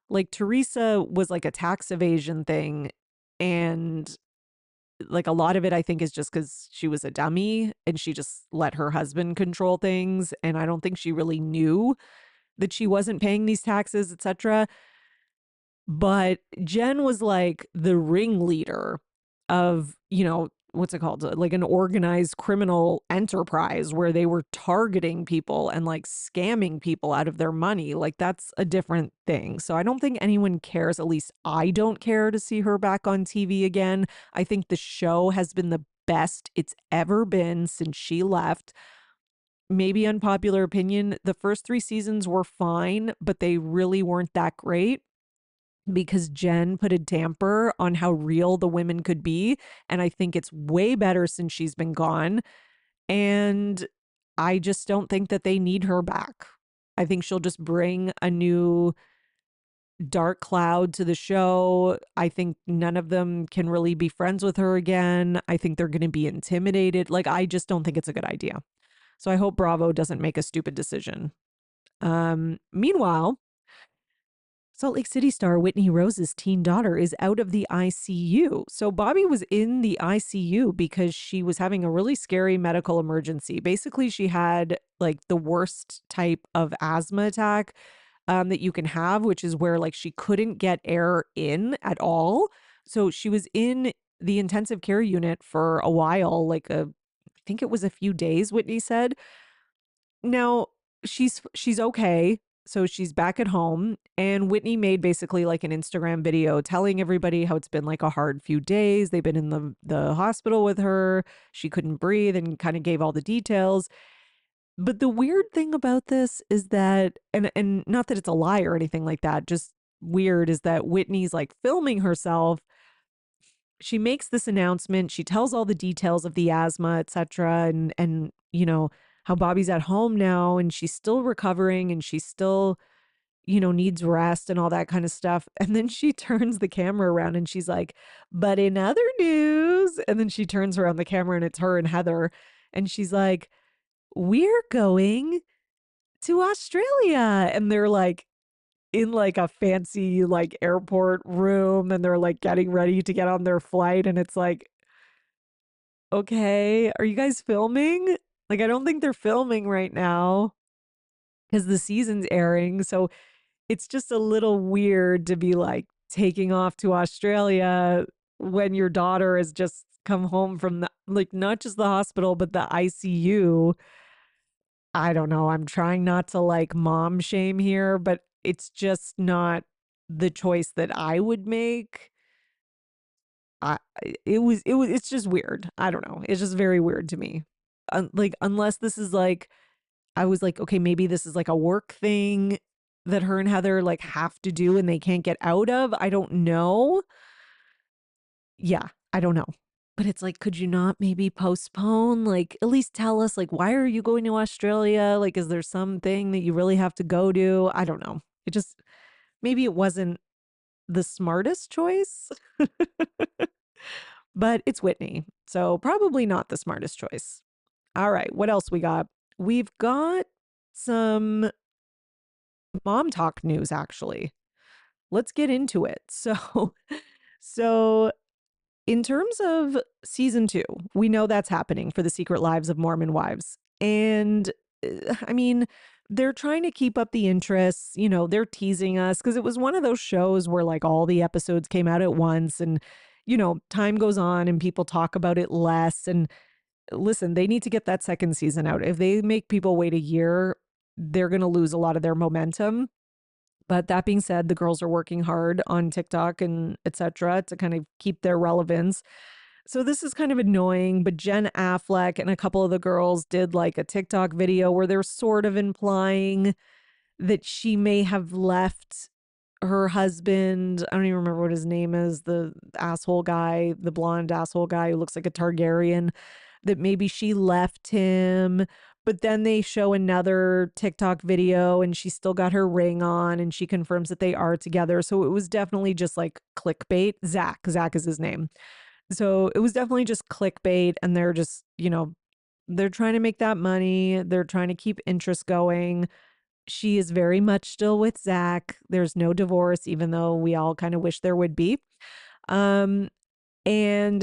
Like Teresa was like a tax evasion thing, and like a lot of it I think is just because she was a dummy and she just let her husband control things, and I don't think she really knew that she wasn't paying these taxes, etc. But Jen was like the ringleader of, what's it called? Like an organized criminal enterprise where they were targeting people and like scamming people out of their money. Like that's a different thing. So I don't think anyone cares. At least I don't care to see her back on TV again. I think the show has been the best it's ever been since she left. Maybe unpopular opinion, the first 3 seasons were fine, but they really weren't that great because Jen put a damper on how real the women could be. And I think it's way better since she's been gone. And I just don't think that they need her back. I think she'll just bring a new dark cloud to the show. I think none of them can really be friends with her again. I think they're going to be intimidated. Like, I just don't think it's a good idea. So I hope Bravo doesn't make a stupid decision. Meanwhile, Salt Lake City star Whitney Rose's teen daughter is out of the ICU. So Bobby was in the ICU because she was having a really scary medical emergency. Basically, she had like the worst type of asthma attack that you can have, which is where like she couldn't get air in at all. So she was in the intensive care unit for a while, I think it was a few days, Whitney said. Now, she's okay. So she's back at home, and Whitney made basically like an Instagram video telling everybody how it's been like a hard few days. They've been in the hospital with her. She couldn't breathe and kind of gave all the details. But the weird thing about this is that, and not that it's a lie or anything like that, just weird is that Whitney's like filming herself. She makes this announcement. She tells all the details of the asthma, etc., and how Bobby's at home now and she's still recovering and she's still needs rest and all that kind of stuff. And then she turns the camera around and she's like, but in other news, and then she turns around the camera and it's her and Heather. And she's like, we're going to Australia. And they're like in like a fancy like airport room and they're like getting ready to get on their flight. And it's like, okay, are you guys filming? Like, I don't think they're filming right now because the season's airing. So it's just a little weird to be like taking off to Australia when your daughter has just come home from the, like, not just the hospital, but the ICU. I don't know. I'm trying not to like mom shame here, but it's just not the choice that I would make. It's just weird. I don't know. It's just very weird to me. Like, unless this is like, I was like, okay, maybe this is like a work thing that her and Heather like have to do and they can't get out of. I don't know. Yeah, I don't know. But it's like, could you not maybe postpone? Like, at least tell us, like, why are you going to Australia? Like, is there something that you really have to go to? I don't know. It just, maybe it wasn't the smartest choice, but it's Whitney. So probably not the smartest choice. All right, what else we got? We've got some mom talk news, actually. Let's get into it. So in terms of season 2, we know that's happening for the Secret Lives of Mormon Wives. And I mean, they're trying to keep up the interests. They're teasing us because it was one of those shows where like all the episodes came out at once and, time goes on and people talk about it less. And listen, they need to get that second season out. If they make people wait a year, they're going to lose a lot of their momentum. But that being said, the girls are working hard on TikTok and etc. to kind of keep their relevance. So this is kind of annoying, but Jen Affleck and a couple of the girls did like a TikTok video where they're sort of implying that she may have left her husband. I don't even remember what his name is, the asshole guy, the blonde asshole guy who looks like a Targaryen, that maybe she left him. But then they show another TikTok video and she still got her ring on and she confirms that they are together. So it was definitely just like clickbait. Zach is his name. So it was definitely just clickbait and they're just, they're trying to make that money. They're trying to keep interest going. She is very much still with Zach. There's no divorce, even though we all kind of wish there would be. And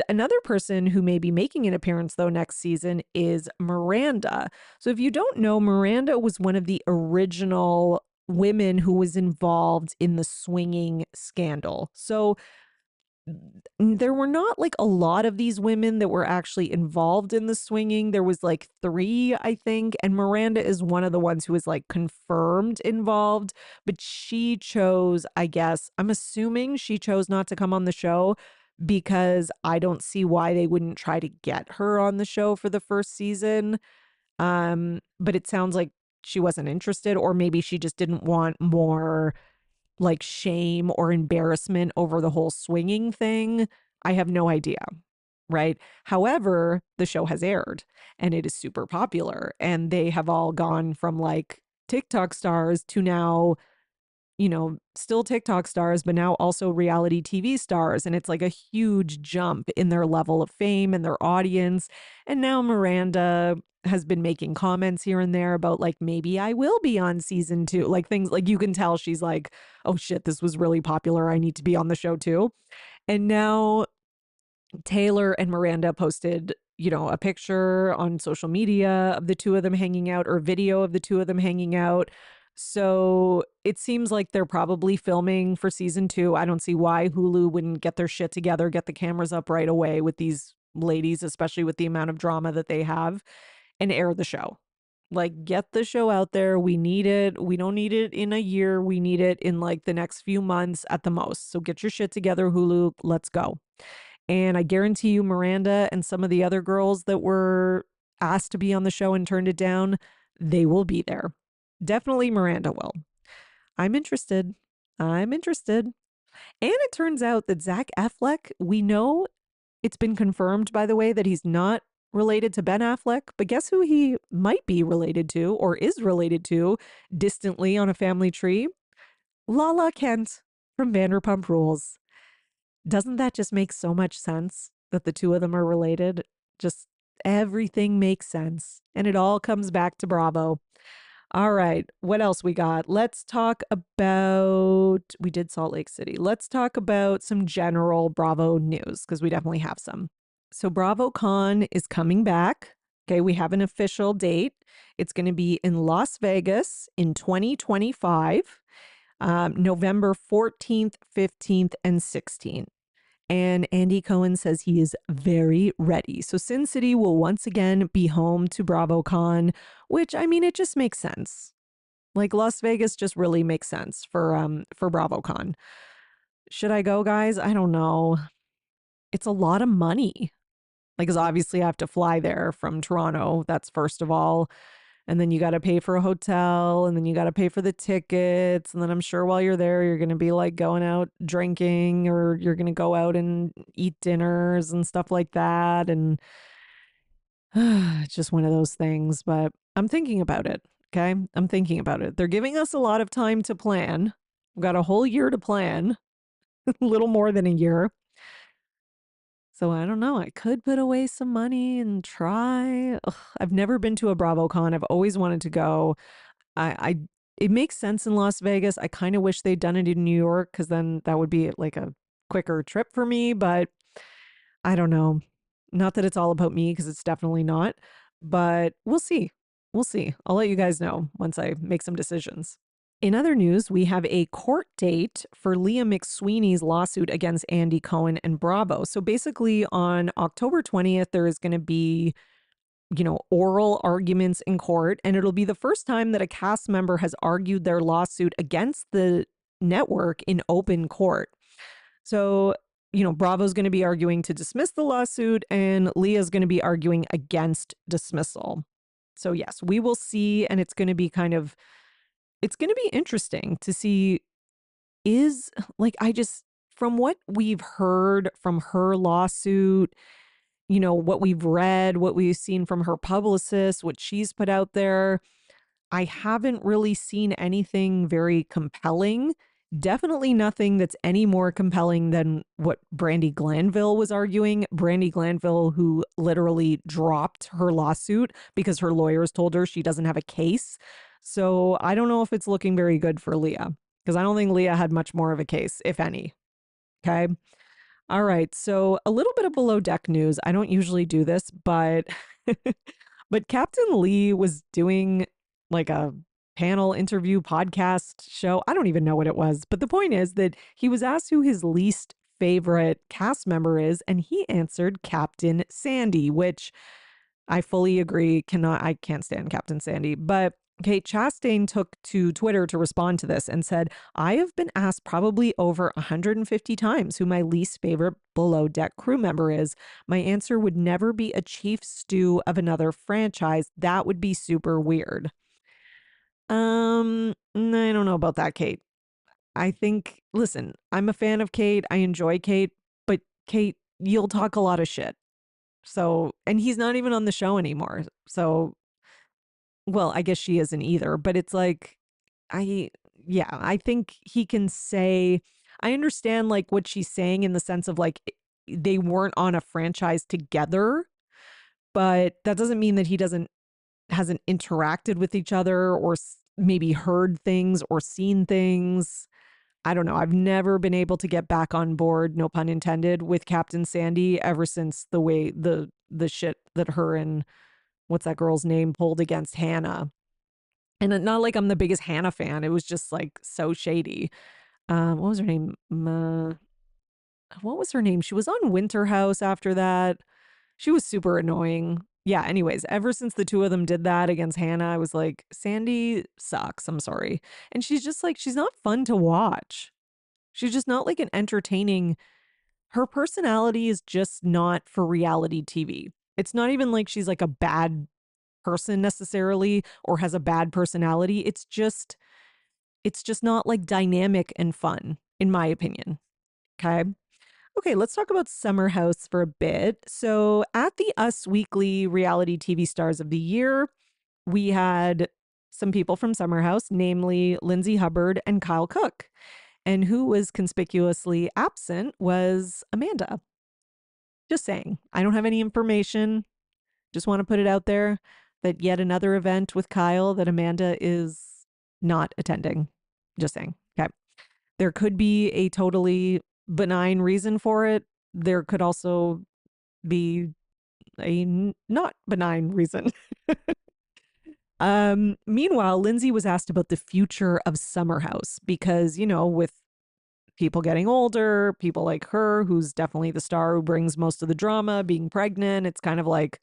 another person who may be making an appearance, though, next season is Miranda. So if you don't know, Miranda was one of the original women who was involved in the swinging scandal. So there were not like a lot of these women that were actually involved in the swinging. There was like 3, I think. And Miranda is one of the ones who was like confirmed involved. But she chose, I guess, I'm assuming she chose not to come on the show because I don't see why they wouldn't try to get her on the show for the first season. But it sounds like she wasn't interested, or maybe she just didn't want more like shame or embarrassment over the whole swinging thing. I have no idea. Right. However, the show has aired and it is super popular and they have all gone from like TikTok stars to now, still TikTok stars, but now also reality TV stars. And it's like a huge jump in their level of fame and their audience. And now Miranda has been making comments here and there about like, maybe I will be on season 2, like things like you can tell she's like, oh shit, this was really popular. I need to be on the show too. And now Taylor and Miranda posted, a picture on social media of the two of them hanging out, or video of the two of them hanging out. So it seems like they're probably filming for season 2. I don't see why Hulu wouldn't get their shit together, get the cameras up right away with these ladies, especially with the amount of drama that they have, and air the show. Like, get the show out there. We need it. We don't need it in a year. We need it in like the next few months at the most. So get your shit together, Hulu. Let's go. And I guarantee you, Miranda and some of the other girls that were asked to be on the show and turned it down, they will be there. Definitely Miranda will. I'm interested. I'm interested. And it turns out that Zach Eflek, we know it's been confirmed, by the way, that he's not related to Ben Affleck, but guess who he might be related to or is related to distantly on a family tree? Lala Kent from Vanderpump Rules. Doesn't that just make so much sense that the two of them are related? Just everything makes sense. And it all comes back to Bravo. All right, what else we got? Let's talk about, we did Salt Lake City. Let's talk about some general Bravo news because we definitely have some. So Bravocon is coming back. Okay, we have an official date. It's going to be in Las Vegas in 2025, November 14th, 15th, and 16th. And Andy Cohen says he is very ready. So Sin City will once again be home to BravoCon, which, I mean, it just makes sense. Like Las Vegas just really makes sense for BravoCon. Should I go, guys? I don't know. It's a lot of money. Like, 'cause obviously I have to fly there from Toronto. That's first of all. And then you got to pay for a hotel, and then you got to pay for the tickets. And then I'm sure while you're there, you're going to be like going out drinking, or you're going to go out and eat dinners and stuff like that. And it's just one of those things. But I'm thinking about it. Okay. I'm thinking about it. They're giving us a lot of time to plan. We've got a whole year to plan, a little more than a year. So I don't know. I could put away some money and try. Ugh, I've never been to a BravoCon. I've always wanted to go. I it makes sense in Las Vegas. I kind of wish they'd done it in New York because then that would be like a quicker trip for me. But I don't know. Not that it's all about me because it's definitely not. But we'll see. We'll see. I'll let you guys know once I make some decisions. In other news, we have a court date for Leah McSweeney's lawsuit against Andy Cohen and Bravo. So basically on October 20th, there is going to be, oral arguments in court, and it'll be the first time that a cast member has argued their lawsuit against the network in open court. So, Bravo's going to be arguing to dismiss the lawsuit, and Leah's going to be arguing against dismissal. So yes, we will see, and it's going to be it's going to be interesting to see from what we've heard from her lawsuit, what we've read, what we've seen from her publicist, what she's put out there, I haven't really seen anything very compelling. Definitely nothing that's any more compelling than what Brandi Glanville was arguing. Brandi Glanville, who literally dropped her lawsuit because her lawyers told her she doesn't have a case. So I don't know if it's looking very good for Leah, because I don't think Leah had much more of a case, if any. Okay. All right. So a little bit of below deck news. I don't usually do this, but but Captain Lee was doing like a panel interview podcast show. I don't even know what it was, but the point is that he was asked who his least favorite cast member is, and he answered Captain Sandy, which I fully agree. I can't stand Captain Sandy. But Kate Chastain took to Twitter to respond to this and said, I have been asked probably over 150 times who my least favorite below deck crew member is. My answer would never be a chief stew of another franchise. That would be super weird. I don't know about that, Kate. I think, listen, I'm a fan of Kate. I enjoy Kate, but Kate, you'll talk a lot of shit. So, and he's not even on the show anymore. So, well, I guess she isn't either, but it's like, I think he can say, I understand like what she's saying in the sense of like, they weren't on a franchise together, but that doesn't mean that he hasn't interacted with each other or maybe heard things or seen things. I don't know. I've never been able to get back on board, no pun intended, with Captain Sandy ever since the way the shit that her and what's that girl's name pulled against Hannah. And not like I'm the biggest Hannah fan. It was just like so shady. What was her name? What was her name? She was on Winter House after that. She was super annoying. Yeah, anyways, ever since the two of them did that against Hannah, I was like, Sandy sucks. I'm sorry. And she's just like, she's not fun to watch. She's just not like an entertaining. Her personality is just not for reality TV. It's not even like she's like a bad person necessarily or has a bad personality. It's just not like dynamic and fun, in my opinion. Okay. Okay, let's talk about Summer House for a bit. So, at the Us Weekly Reality TV Stars of the Year, we had some people from Summer House, namely Lindsay Hubbard and Kyle Cook. And who was conspicuously absent was Amanda. Just saying. I don't have any information. Just want to put it out there that yet another event with Kyle that Amanda is not attending. Just saying. Okay. There could be a totally benign reason for it. There could also be a not benign reason. Meanwhile, Lindsay was asked about the future of Summer House because, with people getting older, people like her, who's definitely the star who brings most of the drama, being pregnant, it's kind of like,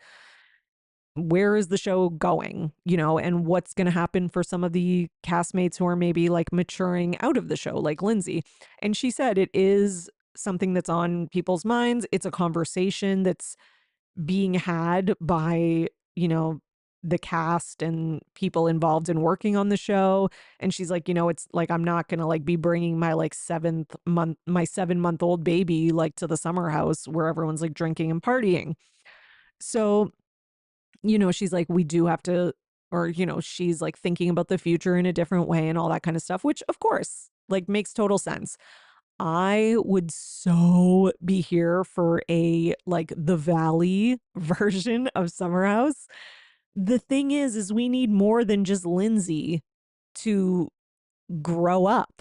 where is the show going, and what's going to happen for some of the castmates who are maybe like maturing out of the show, like Lindsay. And she said it is something that's on people's minds. It's a conversation that's being had by, the cast and people involved in working on the show. And she's like, it's like, I'm not going to like be bringing my like 7-month-old baby like to the summer house where everyone's like drinking and partying. So, she's like, we do have to, or, she's like thinking about the future in a different way and all that kind of stuff, which of course, like makes total sense. I would so be here for a like the Valley version of Summer House. The thing is we need more than just Lindsay to grow up.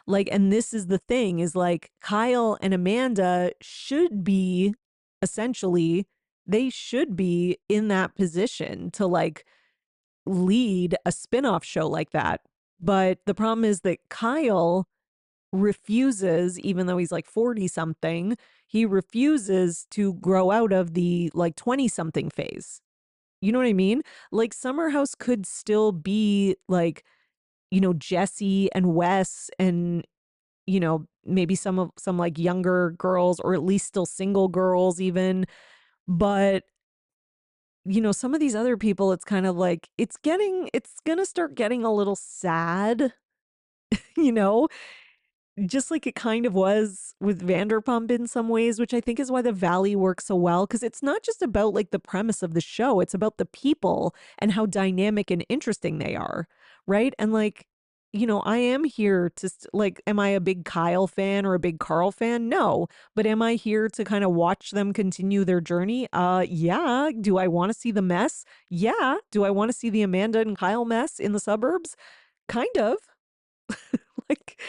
Like, and this is the thing is like Kyle and Amanda should be essentially, they should be in that position to like lead a spin-off show like that. But the problem is that Kyle refuses, even though he's like 40 something, he refuses to grow out of the like 20 something phase. You know what I mean? Like Summer House could still be like, Jesse and Wes and, maybe some like younger girls or at least still single girls even. But, some of these other people, it's kind of like, it's going to start getting a little sad, you know? Just like it kind of was with Vanderpump in some ways, which I think is why the Valley works so well. Cause it's not just about like the premise of the show. It's about the people and how dynamic and interesting they are. Right. And like, I am here to like, am I a big Kyle fan or a big Carl fan? No. But am I here to kind of watch them continue their journey? Yeah. Do I want to see the mess? Yeah. Do I want to see the Amanda and Kyle mess in the suburbs? Kind of. Like,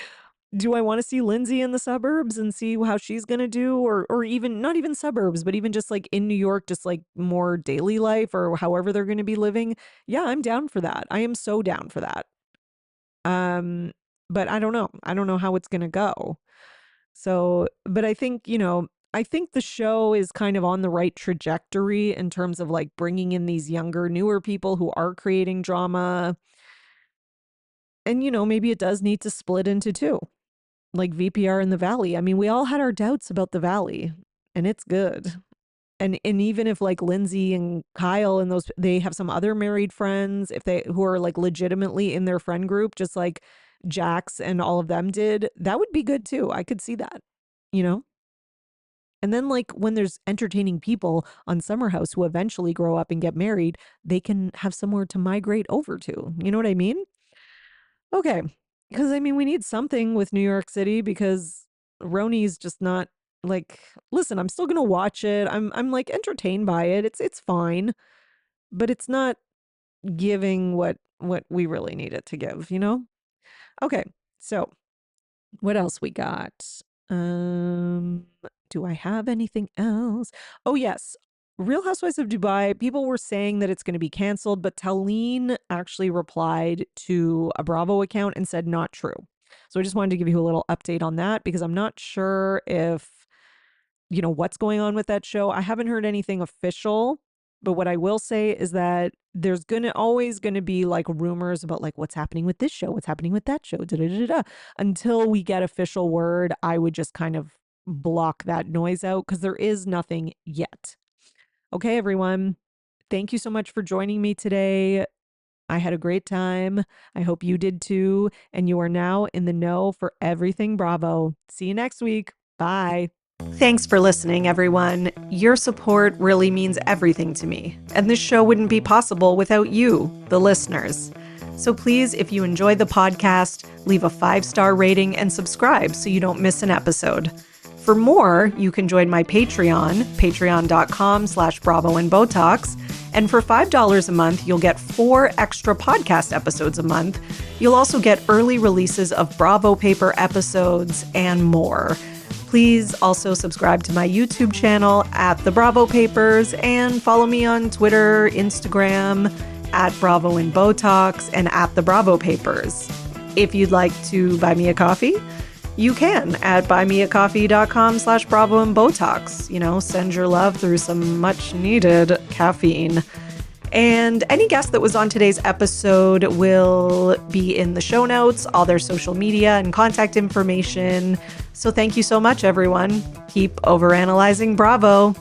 do I want to see Lindsay in the suburbs and see how she's going to do or even not even suburbs, but even just like in New York, just like more daily life or however they're going to be living? Yeah, I'm down for that. I am so down for that. But I don't know. I don't know how it's going to go. So, but I think, I think the show is kind of on the right trajectory in terms of like bringing in these younger, newer people who are creating drama. And, maybe it does need to split into two, like VPR and the Valley. I mean, we all had our doubts about the Valley, and it's good. And even if like Lindsay and Kyle and those, they have some other married friends, if they who are like legitimately in their friend group, just like Jax and all of them did, that would be good too. I could see that, you know? And then like when there's entertaining people on Summer House who eventually grow up and get married, they can have somewhere to migrate over to. You know what I mean? Okay. Because I mean, we need something with New York City because Roni's just not like, listen, I'm still gonna watch it. I'm like entertained by it. It's fine, but it's not giving what we really need it to give, you know? Okay. So what else we got? Um, do I have anything else? Oh, yes. Real Housewives of Dubai, people were saying that it's going to be canceled, but Talene actually replied to a Bravo account and said not true. So I just wanted to give you a little update on that because I'm not sure if, what's going on with that show. I haven't heard anything official, but what I will say is that there's always going to be like rumors about like what's happening with this show, what's happening with that show, da da da da. Until we get official word, I would just kind of block that noise out because there is nothing yet. Okay, everyone. Thank you so much for joining me today. I had a great time. I hope you did too. And you are now in the know for everything Bravo. See you next week. Bye. Thanks for listening, everyone. Your support really means everything to me. And this show wouldn't be possible without you, the listeners. So please, if you enjoyed the podcast, leave a 5-star rating and subscribe so you don't miss an episode. For more, you can join my Patreon, patreon.com/Bravo and And for $5 a month, you'll get 4 extra podcast episodes a month. You'll also get early releases of Bravo Paper episodes and more. Please also subscribe to my YouTube channel at The Bravo Papers and follow me on Twitter, Instagram, at Bravo and Botox and at The Bravo Papers. If you'd like to buy me a coffee, you can at buymeacoffee.com/Bravo and Botox. Send your love through some much needed caffeine. And any guest that was on today's episode will be in the show notes, all their social media and contact information. So thank you so much, everyone. Keep overanalyzing Bravo.